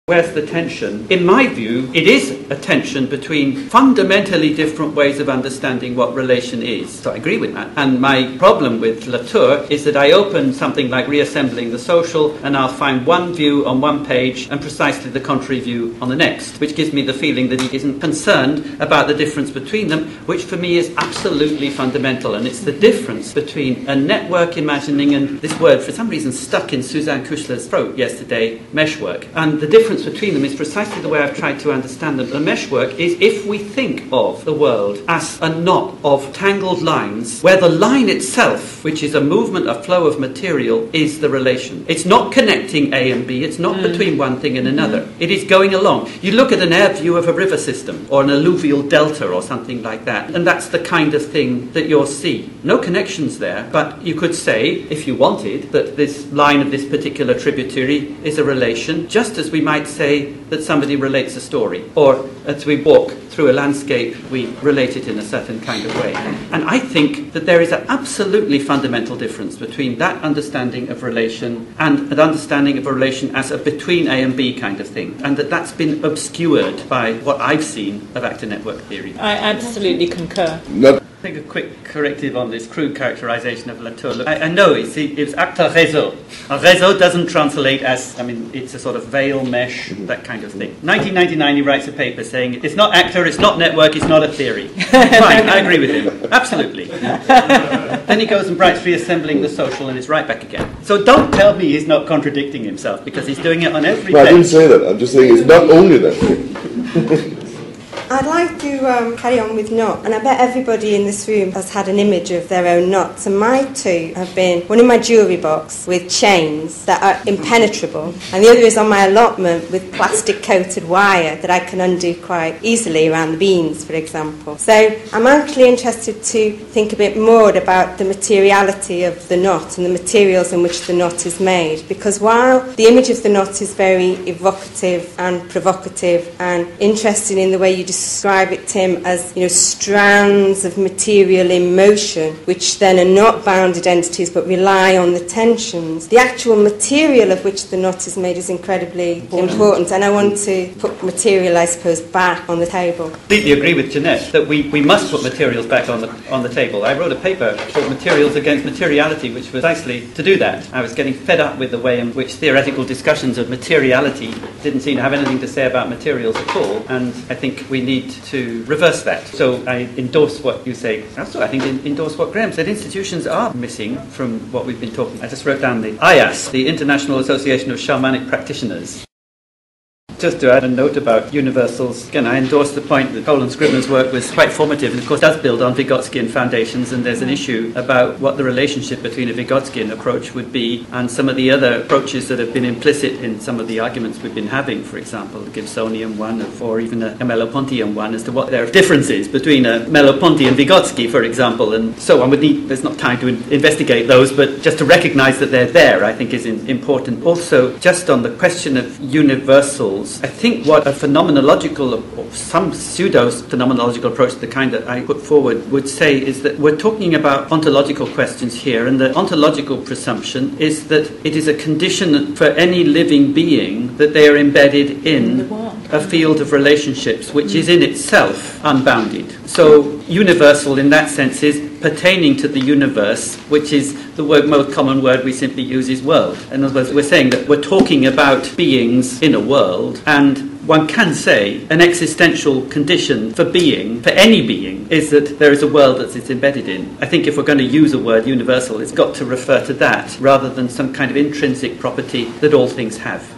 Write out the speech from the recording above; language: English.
Where's the tension? In my view, it is a tension between fundamentally different ways of understanding what relation is. So I agree with that. And my problem with Latour is that I open something like Reassembling the Social, and I'll find one view on one page and precisely the contrary view on the next, which gives me the feeling that he isn't concerned about the difference between them, which for me is absolutely fundamental. And it's the difference between a network imagining and this word, for some reason, stuck in Suzanne Kuchler's throat yesterday, meshwork. And the difference between them is precisely the way I've tried to understand them. The meshwork is if we think of the world as a knot of tangled lines, where the line itself, which is a movement, a flow of material, is the relation. It's not connecting A and B, it's not between one thing and another. It is going along. You look at an air view of a river system, or an alluvial delta, or something like that, and that's the kind of thing that you'll see. No connections there, but you could say, if you wanted, that this line of this particular tributary is a relation, just as we might say that somebody relates a story, or as we walk through a landscape, we relate it in a certain kind of way. And I think that there is an absolutely fundamental difference between that understanding of relation and an understanding of a relation as a between A and B kind of thing, and that's been obscured by what I've seen of actor network theory. I absolutely concur. I think a quick corrective on this crude characterization of Latour. Look, I know it was acteur réseau. A réseau doesn't translate as, it's a sort of veil, mesh, that kind of thing. 1999 he writes a paper saying it's not actor, it's not network, it's not a theory. Fine, I agree with him. Absolutely. Then he goes and writes Reassembling the Social and it's right back again. So don't tell me he's not contradicting himself, because he's doing it on every No, I didn't say that. I'm just saying it's not only that. I'd like to carry on with knot, and I bet everybody in this room has had an image of their own knots, and my two have been one in my jewellery box with chains that are impenetrable, and the other is on my allotment with plastic coated wire that I can undo quite easily around the beans, for example. So I'm actually interested to think a bit more about the materiality of the knot and the materials in which the knot is made, because while the image of the knot is very evocative and provocative and interesting in the way you describe it, Tim, as strands of material in motion, which then are not bounded entities but rely on the tensions. The actual material of which the knot is made is incredibly important, and I want to put material, I suppose, back on the table. I completely agree with Jeanette that we must put materials back on the table. I wrote a paper called Materials Against Materiality, which was precisely to do that. I was getting fed up with the way in which theoretical discussions of materiality didn't seem to have anything to say about materials at all, and I think we need to reverse that. So I endorse what you say. Also, I think endorse what Graham said. Institutions are missing from what we've been talking. I just wrote down the IAS, the International Association of Shamanic Practitioners. Just to add a note about universals, again, I endorse the point that Colin Scribner's work was quite formative and, of course, does build on Vygotskian foundations, and there's an issue about what the relationship between a Vygotskian approach would be and some of the other approaches that have been implicit in some of the arguments we've been having, for example, the Gibsonian one or even a Merleau-Pontian one, as to what their difference is between a Merleau-Ponty and Vygotsky, for example, and so on. There's not time to investigate those, but just to recognize that they're there, I think, is important. Also, just on the question of universals, I think what a phenomenological or some pseudo-phenomenological approach, the kind that I put forward, would say is that we're talking about ontological questions here, and the ontological presumption is that it is a condition for any living being that they are embedded in a field of relationships which is in itself unbounded. So universal in that sense is pertaining to the universe, which is the most common word we simply use is world. In other words, we're saying that we're talking about beings in a world, and one can say an existential condition for being, for any being, is that there is a world that it's embedded in. I think if we're going to use a word universal, it's got to refer to that rather than some kind of intrinsic property that all things have.